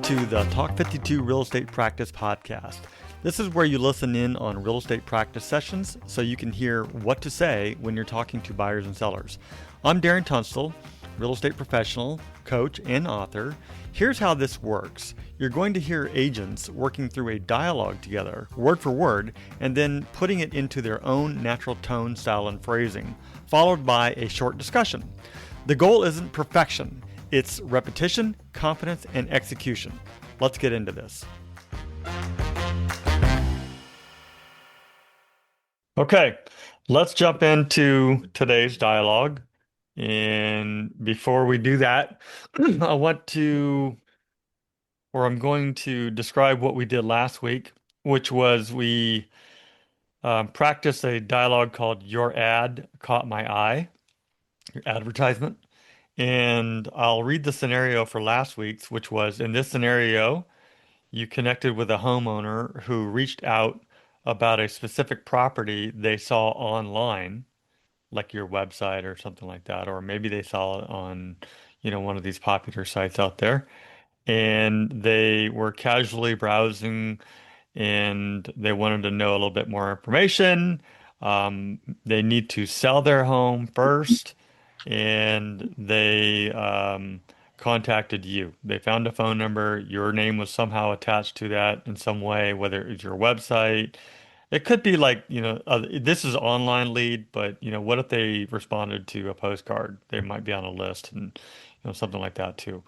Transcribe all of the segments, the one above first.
to the Talk 52 Real Estate Practice Podcast. This is where you listen in on real estate practice sessions so you can hear what to say when you're talking to buyers and sellers. I'm Darren Tunstall, real estate professional, coach, and author. Here's how this works. You're going to hear agents working through a dialogue together, word for word, and then putting it into their own natural tone, style, and phrasing, followed by a short discussion. The goal isn't perfection. It's repetition, confidence, and execution. Let's get into this. Okay, let's jump into today's dialogue. And before we do that, I'm going to describe what we did last week, which was we practiced a dialogue called Your Ad Caught My Eye, your advertisement. And I'll read the scenario for last week's, which was in this scenario, you connected with a homeowner who reached out about a specific property they saw online, like your website or something like that, or maybe they saw it on, one of these popular sites out there, and they were casually browsing and they wanted to know a little bit more information. They need to sell their home first, and they contacted you. They found a phone number. Your name was somehow attached to that in some way, whether it's your website. It could be like, this is online lead, but, what if they responded to a postcard? They might be on a list and, something like that too.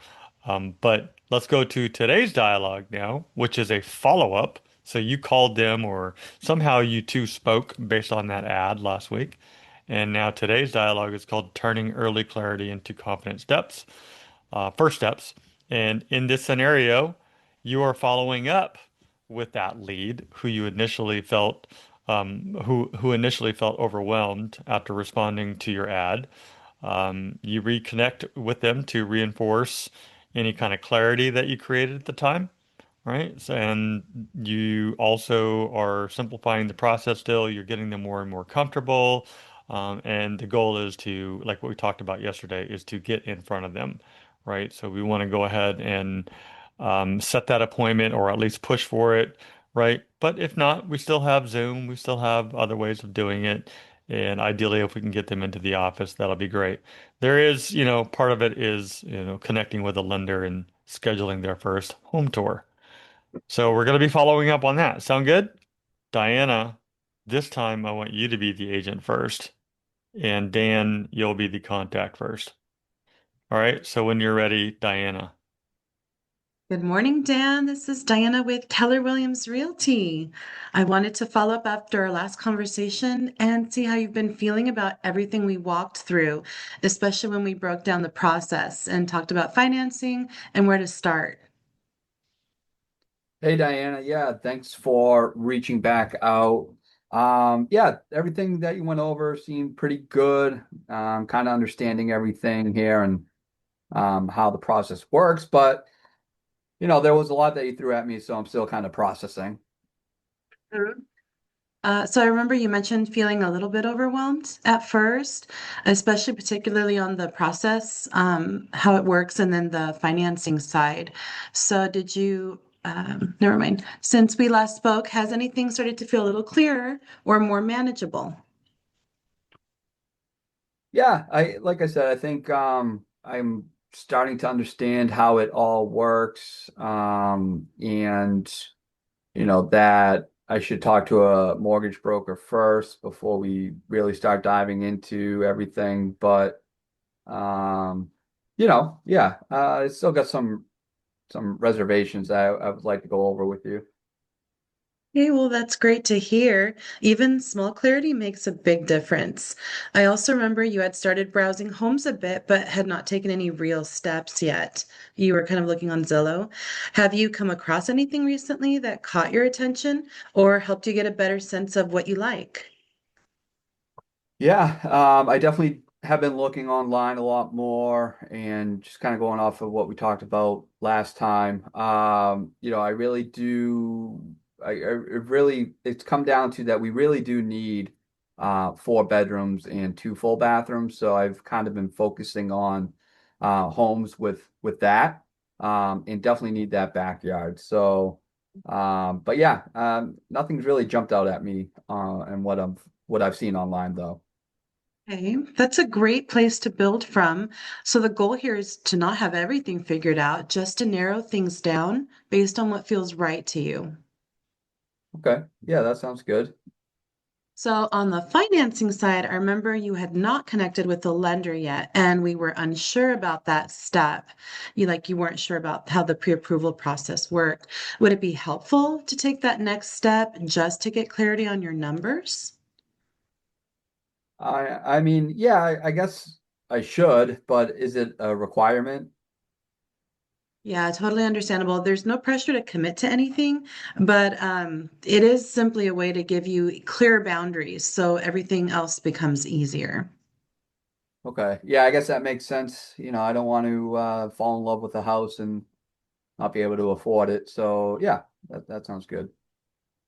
But let's go to today's dialogue now, which is a follow-up. So you called them or somehow you two spoke based on that ad last week. And now today's dialogue is called Turning Early Clarity into Confident Steps, First Steps. And in this scenario, you are following up with that lead who you initially felt who initially felt overwhelmed after responding to your ad. You reconnect with them to reinforce any kind of clarity that you created at the time, right? So, and you also are simplifying the process still. You're getting them more and more comfortable. And the goal is to, like what we talked about yesterday, is to get in front of them, right? So we want to go ahead and set that appointment or at least push for it, right? But if not, we still have Zoom. We still have other ways of doing it. And ideally, if we can get them into the office, that'll be great. There is, part of it is, connecting with a lender and scheduling their first home tour. So we're going to be following up on that. Sound good? Diana, this time I want you to be the agent first. And Dan, you'll be the contact first. All right. So when you're ready, Diana. Good morning, Dan. This is Diana with Keller Williams Realty. I wanted to follow up after our last conversation and see how you've been feeling about everything we walked through, especially when we broke down the process and talked about financing and where to start. Hey Diana, yeah, thanks for reaching back out. Yeah, everything that you went over seemed pretty good. Kind of understanding everything here and how the process works, but there was a lot that you threw at me, so I'm still kind of processing. Mhm. So I remember you mentioned feeling a little bit overwhelmed at first, especially particularly on the process, how it works, and then the financing side. So did you, never mind. Since we last spoke, has anything started to feel a little clearer or more manageable? Yeah, like I said, I think I'm starting to understand how it all works, and that I should talk to a mortgage broker first before we really start diving into everything. But yeah, I still got some reservations that I would like to go over with you. Okay, well, that's great to hear. Even small clarity makes a big difference. I also remember you had started browsing homes a bit, but had not taken any real steps yet. You were kind of looking on Zillow. Have you come across anything recently that caught your attention or helped you get a better sense of what you like? Yeah, I definitely have been looking online a lot more and just kind of going off of what we talked about last time. I really do. It's come down to that we really do need four bedrooms and two full bathrooms. So I've kind of been focusing on homes with that. and definitely need that backyard. So, but yeah, nothing's really jumped out at me, and what I've seen online though. Okay, that's a great place to build from. So the goal here is to not have everything figured out, just to narrow things down based on what feels right to you. Okay, yeah, that sounds good. So on the financing side, I remember you had not connected with the lender yet, and we were unsure about that step. You weren't sure about how the pre-approval process worked. Would it be helpful to take that next step just to get clarity on your numbers? I mean, yeah, I guess I should, but is it a requirement? Yeah, totally understandable. There's no pressure to commit to anything, but it is simply a way to give you clear boundaries so everything else becomes easier. Okay, yeah, I guess that makes sense. I don't want to fall in love with a house and not be able to afford it. So yeah, that sounds good.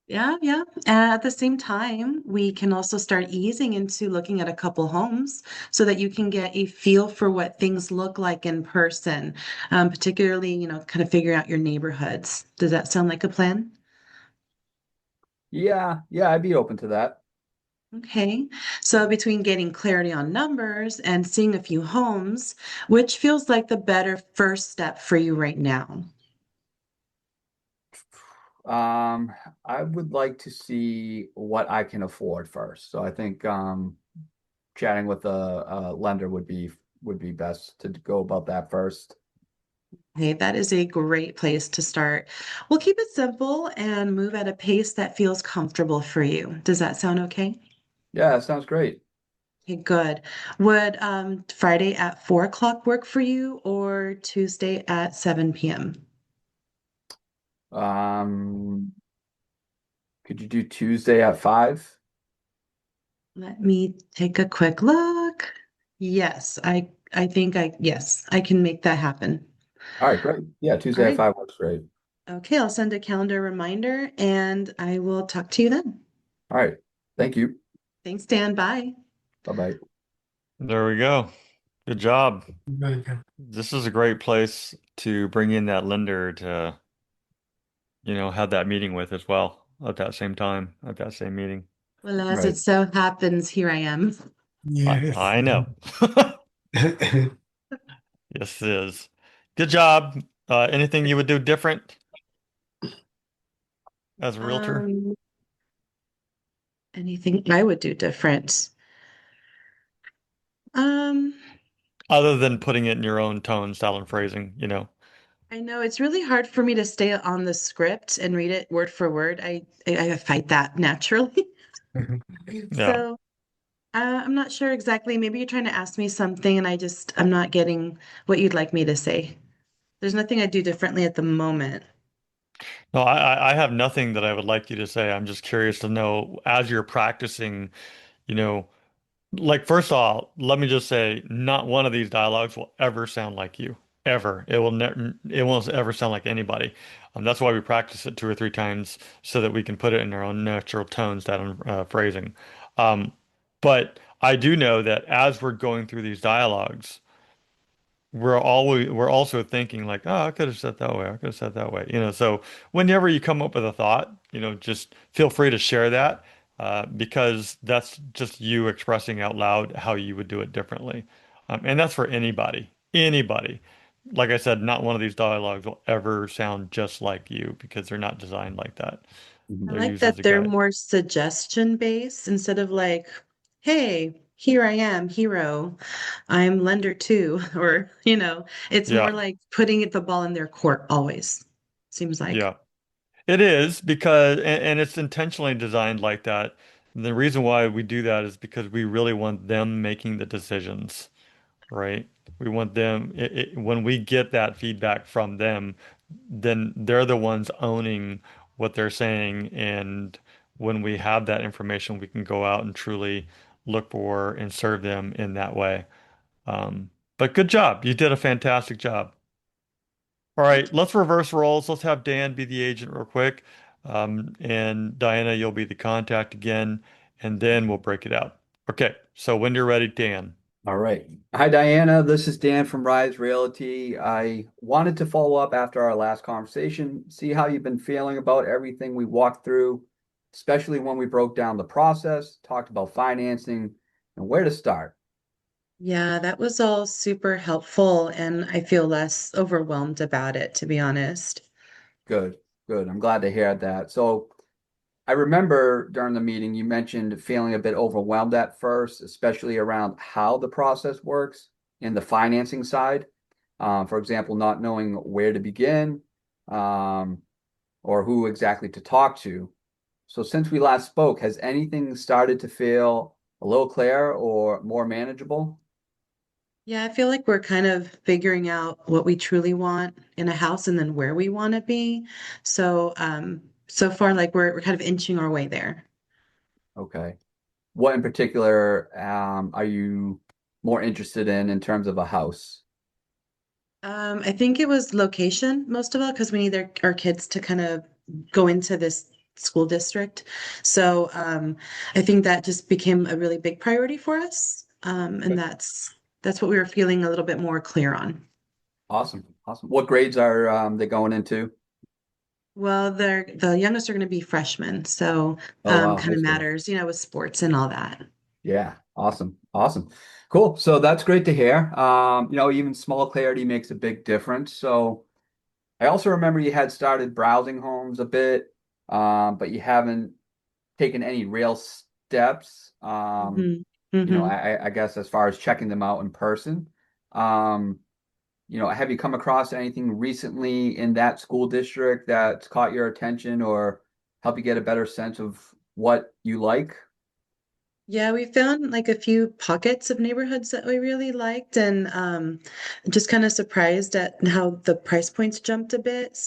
Yeah, yeah. At the same time, we can also start easing into looking at a couple homes so that you can get a feel for what things look like in person, particularly, kind of figuring out your neighborhoods. Does that sound like a plan? Yeah, yeah, I'd be open to that. Okay. So between getting clarity on numbers and seeing a few homes, which feels like the better first step for you right now? Um, I would like to see what I can afford first. So I think chatting with a lender would be best to go about that first. Hey, that is a great place to start. We'll keep it simple and move at a pace that feels comfortable for you. Does that sound okay? Yeah, that sounds great. Okay, good. Would Friday at 4 o'clock work for you or Tuesday at 7 p.m.? Um, could you do Tuesday at 5? Let me take a quick look. Yes, yes, I can make that happen. All right, great. Yeah, All Tuesday at right. 5 works great. Okay, I'll send a calendar reminder and I will talk to you then. All right. Thank you. Thanks, Dan. Bye. Bye-bye. There we go. Good job. This is a great place to bring in that lender to, have that meeting with as well at that same time, at that same meeting. Well, as it Right. so happens, here I am. I know. Yes, it is. Good job. Anything you would do different as a realtor? Um, Anything I would do different? Um, Other than putting it in your own tone, style, and phrasing. I know it's really hard for me to stay on the script and read it word for word. I fight that naturally. Yeah. So I'm not sure exactly. Maybe you're trying to ask me something and I'm not getting what you'd like me to say. There's nothing I do differently at the moment. No, I have nothing that I would like you to say. I'm just curious to know as you're practicing, you know, like first of all, let me just say, not one of these dialogues will ever sound like you. Ever. It won't ever sound like anybody. That's why we practice it two or three times so that we can put it in our own natural tones, that phrasing. Um, but I do know that as we're going through these dialogues, we're also thinking like, oh, I could have said that way. I could have said that way. So whenever you come up with a thought, just feel free to share that because that's just you expressing out loud how you would do it differently. And that's for anybody. Anybody. Like I said, not one of these dialogues will ever sound just like you because they're not designed like that. I Mhm. They're like used as that a they're guide. more suggestion based instead of like, hey, here I am, hero. I'm lender two, or, it's more Yeah. like putting the ball in their court always, seems like. Yeah. It is because, and it's intentionally designed like that. The reason why we do that is because we really want them making the decisions, right? We want them, when we get that feedback from them, then they're the ones owning what they're saying. And when we have that information, we can go out and truly look for and serve them in that way. But good job. You did a fantastic job. All Thank right, let's reverse roles. Let's have Dan be the agent real quick. And Diana, you'll be the contact again, and then we'll break it out. Okay, so when you're ready, Dan. All right. Hi, Diana. This is Dan from Rise Realty. I wanted to follow up after our last conversation, see how you've been feeling about everything we walked through, especially when we broke down the process, talked about financing, and where to start. Yeah, that was all super helpful, and I feel less overwhelmed about it, to be honest. Good, good. I'm glad to hear that. So, I remember during the meeting you mentioned feeling a bit overwhelmed at first, especially around how the process works in the financing side. For example, not knowing where to begin, um, or who exactly to talk to. So since we last spoke, has anything started to feel a little clearer or more manageable? Yeah, I feel like we're kind of figuring out what we truly want in a house and then where we want to be. So far, like we're kind of inching our way there. Okay. What in particular are you more interested in terms of a house? I think it was location most of all because we need our kids to kind of go into this school district. So I think that just became a really big priority for us. And that's what we were feeling a little bit more clear on. Awesome. Awesome. What grades are they going into? Well, the youngest are going to be freshmen, so Oh, wow, kind high of school. matters, with sports and all that. Yeah, awesome. Awesome. Cool. So that's great to hear. Even small clarity makes a big difference. So I also remember you had started browsing homes a bit, but you haven't taken any real steps. Hmm. Hmm. I guess as far as checking them out in person. Um, have you come across anything recently in that school district that's caught your attention or help you get a better sense of what you like? Yeah, we found like a few pockets of neighborhoods that we really liked, and just kind of surprised at how the price points jumped a bit.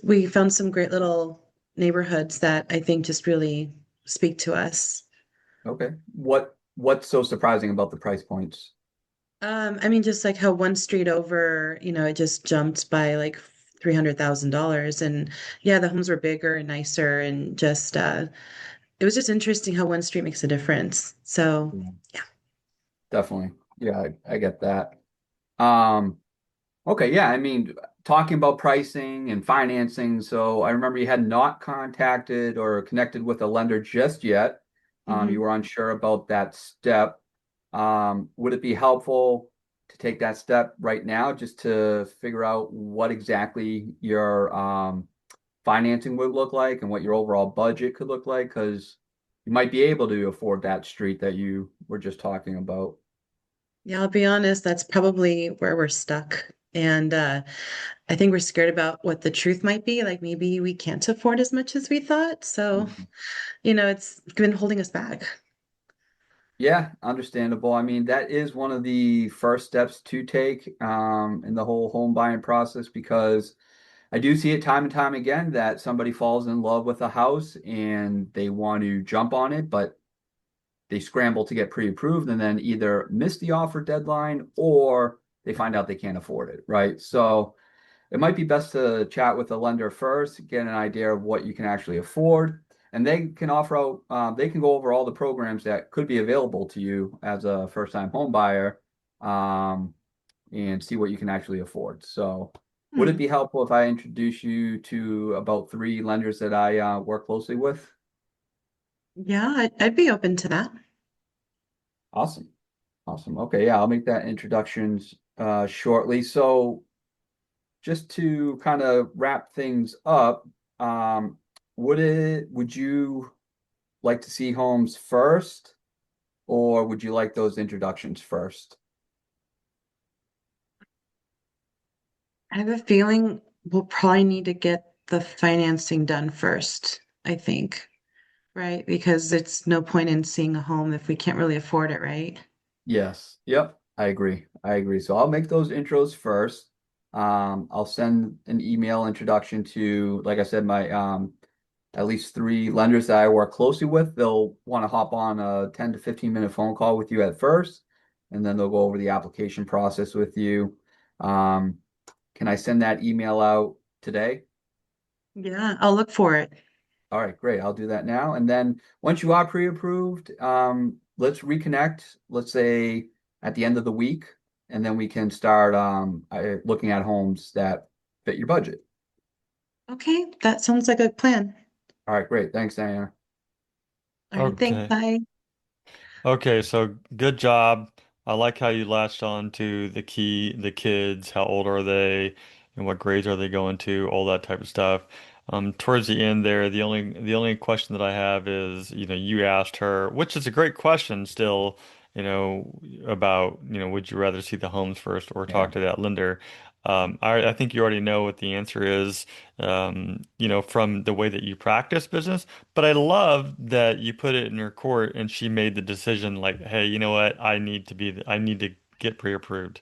We found some great little neighborhoods that I think just really speak to us. Okay. What's so surprising about the price points? I mean, just like how one street over, it just jumped by like $300,000. And yeah, the homes were bigger and nicer and just it was just interesting how one street makes a difference. So Yeah, yeah. definitely. Yeah, I get that. Um, Okay, yeah, I mean, talking about pricing and financing, so I remember you had not contacted or connected with a lender just yet. You Hmm. were unsure about that step. Would it be helpful to take that step right now just to figure out what exactly your financing would look like and what your overall budget could look like? Because you might be able to afford that street that you were just talking about. Yeah, I'll be honest, that's probably where we're stuck. And I think we're scared about what the truth might be. Like maybe we can't afford as much as we thought. So, it's been holding us back. Yeah, understandable. I mean, that is one of the first steps to take in the whole home buying process because I do see it time and time again that somebody falls in love with a house and they want to jump on it, but they scramble to get pre-approved and then either miss the offer deadline or they find out they can't afford it, right? So it might be best to chat with a lender first, get an idea of what you can actually afford, and they can offer out, they can go over all the programs that could be available to you as a first-time home buyer, um, and see what you can actually afford. So, would it Hmm. be helpful if I introduce you to about three lenders that I work closely with? Yeah, I'd be open to that. Awesome. Awesome. Okay, yeah, I'll make that introductions shortly. So, just to kind of wrap things up, um, would you like to see homes first, or would you like those introductions first? I have a feeling we'll probably need to get the financing done first, I think, right? Because it's no point in seeing a home if we can't really afford it, right? Yes. Yep. I agree. I agree. So I'll make those intros first. I'll send an email introduction to, like I said, my at least three lenders that I work closely with. They'll want to hop on a 10 to 15-minute phone call with you at first, and then they'll go over the application process with you. Um, can I send that email out today? Yeah, I'll look for it. All right, great. I'll do that now. And then once you are pre-approved, let's reconnect, let's say at the end of the week, and then we can start looking at homes that fit your budget. Okay, that sounds like a plan. All right, great. Thanks, Diana. All right, thanks. Okay. Bye. Okay, so good job. I like how you latched on to the kids, how old are they, and what grades are they going to, all that type of stuff. Towards the end there, the only question that I have is, you asked her, which is a great question still, about, would you rather see the homes first or Yeah. talk to that lender? I think you already know what the answer is, from the way that you practice business. But I love that you put it in her court and she made the decision like, hey, you know what? I need to get pre-approved.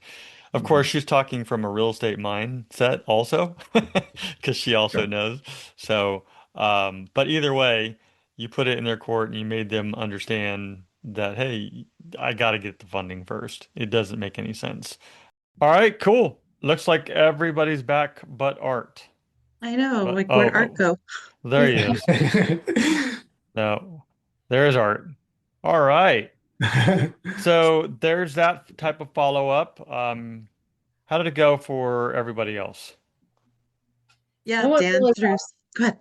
Of course, Mhm. she's talking from a real estate mindset also, because she also Sure. knows. So, but either way, you put it in their court and you made them understand that, hey, I got to get the funding first. It doesn't make any sense. All right, cool. Looks like everybody's back but Art. I know, But like where'd Art go? there he is. No, there's Art. All right. So there's that type of follow-up. How did it go for everybody else? Yeah, It went Dan really through. well. Go ahead.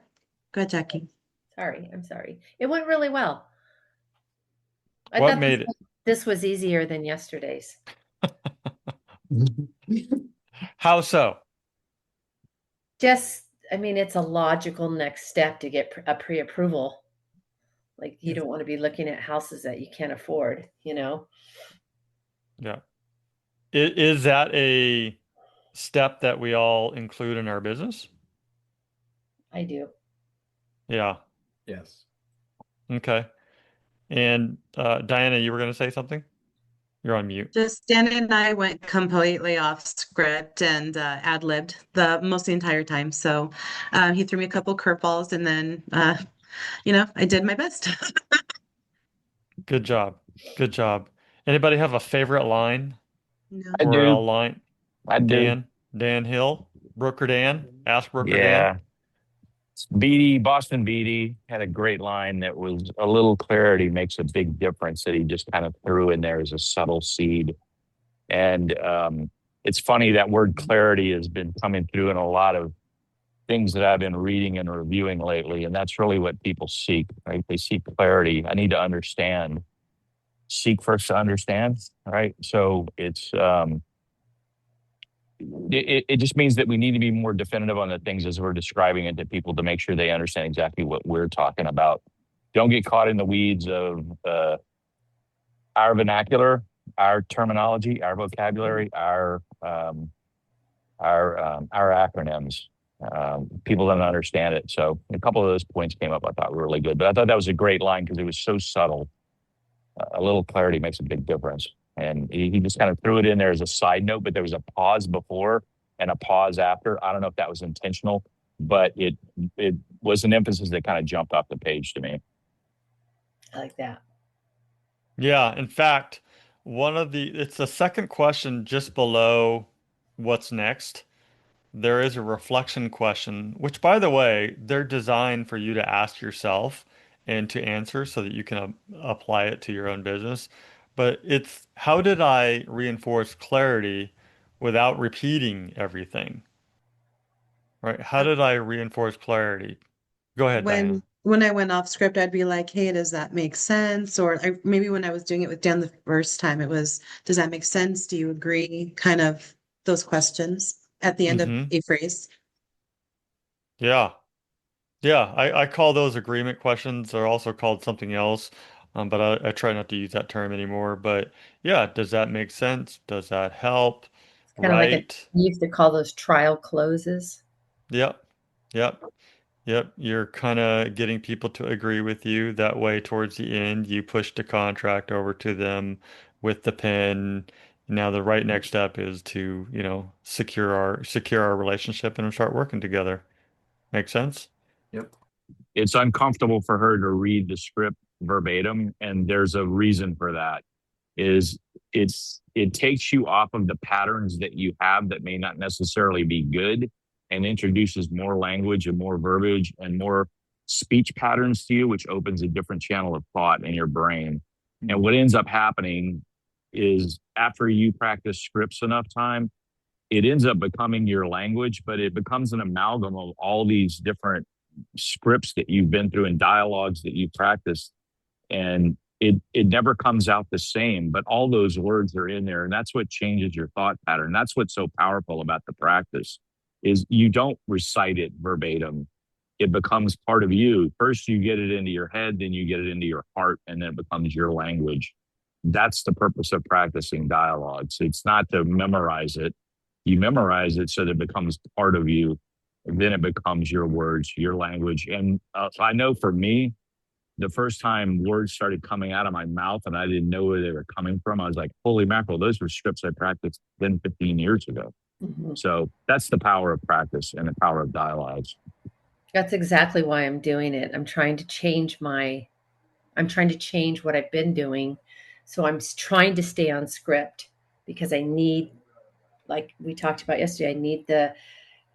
Go ahead, Jackie. Sorry, I'm sorry. It went really well. I What thought made it? this was easier than yesterday's. How so? Just, I mean, it's a logical next step to get a pre-approval. Like you don't want to be looking at houses that you can't afford, you know? Yeah. Is that a step that we all include in our business? I do. Yeah. Yes. Okay. And Diana, you were going to say something? You're on mute. Just Dan and I went completely off script and ad-libbed the entire time. So he threw me a couple curveballs and then I did my best. Good job. Good job. Anybody have a favorite line No. I or a do. line? I do. Dan Hill, Brooker Dan, ask Brooker Dan. Yeah. Beatty, Boston Beatty had a great line that was a little clarity makes a big difference that he just kind of threw in there as a subtle seed. And it's funny that word clarity has been coming through in a lot of things that I've been reading and reviewing lately. And that's really what people seek, right? They seek clarity. I need to understand. Seek first to understand, right? So it just means that we need to be more definitive on the things as we're describing it to people to make sure they understand exactly what we're talking about. Don't get caught in the weeds of our vernacular, our terminology, our vocabulary, our acronyms. People don't understand it. So a couple of those points came up I thought were really good. But I thought that was a great line because it was so subtle. A little clarity makes a big difference. And he just kind of threw it in there as a side note, but there was a pause before and a pause after. I don't know if that was intentional, but it was an emphasis that kind of jumped off the page to me. I like that. Yeah, in fact, it's the second question just below what's next. There is a reflection question, which, by the way, they're designed for you to ask yourself and to answer so that you can apply it to your own business. But it's how did I reinforce clarity without repeating everything, right? How did I reinforce clarity? Go ahead, Diana. When I went off script, I'd be like, "Hey, does that make sense?" Or maybe when I was doing it with Dan the first time, it was, "Does that make sense? Do you agree?" Kind of those questions at the end of Mm-hmm. a phrase. Yeah. Yeah, I call those agreement questions. They're also called something else, but I try not to use that term anymore. But yeah, does that make sense? Does that help? It's kind of like Right? you used to call those trial closes. Yep. Yep. Yep. You're kind of getting people to agree with you. That way, towards the end, you push the contract over to them with the pen. Now, the right next step is to, secure our relationship and start working together. Make sense? Yep. It's uncomfortable for her to read the script verbatim, and there's a reason for that. Is it takes you off of the patterns that you have that may not necessarily be good and introduces more language and more verbiage and more speech patterns to you, which opens a different channel of thought in your brain. And what ends up happening is after you practice scripts enough time, it ends up becoming your language, but it becomes an amalgam of all these different scripts that you've been through and dialogues that you practiced. And it never comes out the same, but all those words are in there. And that's what changes your thought pattern. That's what's so powerful about the practice is you don't recite it verbatim. It becomes part of you. First, you get it into your head, then you get it into your heart, and then it becomes your language. That's the purpose of practicing dialogues. It's not to memorize it. You memorize it so that it becomes part of you. And then it becomes your words, your language. And I know for me, the first time words started coming out of my mouth and I didn't know where they were coming from, I was like, holy mackerel, those were scripts I practiced 10, 15 years ago. Mhm. So that's the power of practice and the power of dialogues. That's exactly why I'm doing it. I'm trying to change what I've been doing. So I'm trying to stay on script because I need, like we talked about yesterday, I need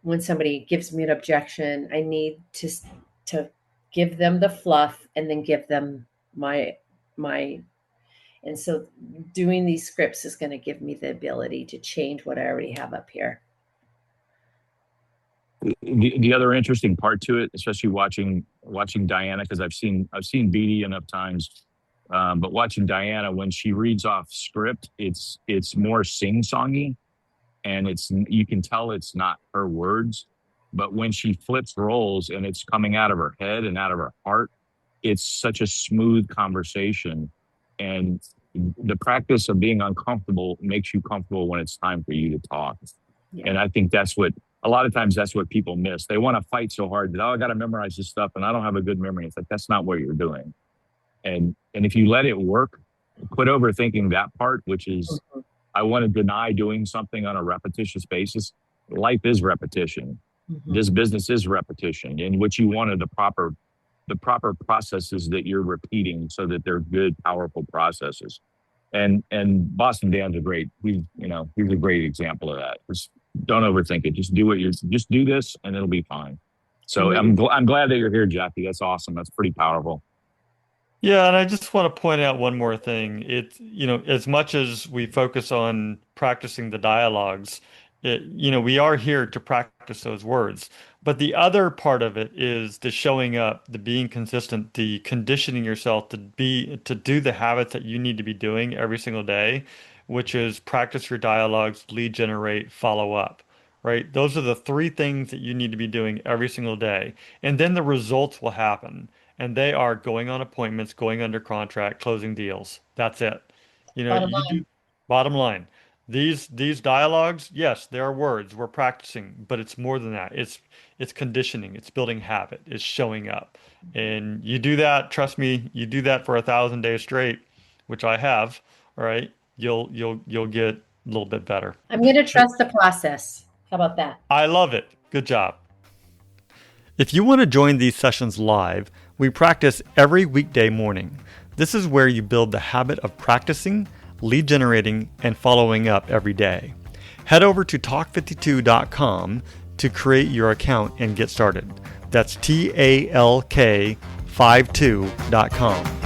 when somebody gives me an objection, I need to give them the fluff and then give them my, and so doing these scripts is going to give me the ability to change what I already have up here. The other interesting part to it, especially watching Diana, because I've seen Beatty enough times, but watching Diana when she reads off script, it's more sing-songy, and you can tell it's not her words. But when she flips roles and it's coming out of her head and out of her heart, it's such a smooth conversation. And the practice of being uncomfortable makes you comfortable when it's time for you to talk. Yeah. And I think a lot of times that's what people miss. They want to fight so hard that, I got to memorize this stuff and I don't have a good memory. It's like, that's not what you're doing. And if you let it work, quit overthinking that part, which is, Mhm. I want to deny doing something on a repetitious basis. Life is repetition. Mhm. This business is repetition. And what you want are the proper processes that you're repeating so that they're good, powerful processes. And Boston Dan's he's a great example of that. Just don't overthink it. Just do this and it'll be fine. So I'm glad that you're here, Jackie. That's awesome. That's pretty powerful. Yeah, and I just want to point out one more thing. As much as we focus on practicing the dialogues, we are here to practice those words. But the other part of it is the showing up, the being consistent, the conditioning yourself to do the habits that you need to be doing every single day, which is practice your dialogues, lead generate, follow up, right? Those are the three things that you need to be doing every single day. And then the results will happen. And they are going on appointments, going under contract, closing deals. That's it. Bottom You do line. bottom line. These dialogues, yes, there are words. We're practicing, but it's more than that. It's conditioning. It's building habit. It's showing up. And you do that, trust me, you do that for 1,000 days straight, which I have, all right, you'll get a little bit better. I'm going to trust the process. How about that? I love it. Good job. If you want to join these sessions live, we practice every weekday morning. This is where you build the habit of practicing, lead generating, and following up every day. Head over to talk52.com to create your account and get started. That's TALK52.com.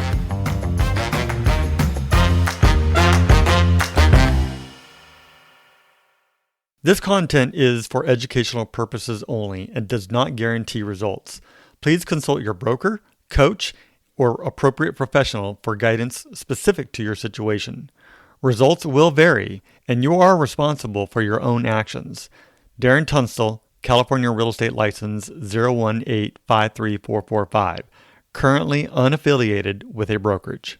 This content is for educational purposes only and does not guarantee results. Please consult your broker, coach, or appropriate professional for guidance specific to your situation. Results will vary, and you are responsible for your own actions. Darren Tunstall, California Real Estate License 018534445, currently unaffiliated with a brokerage.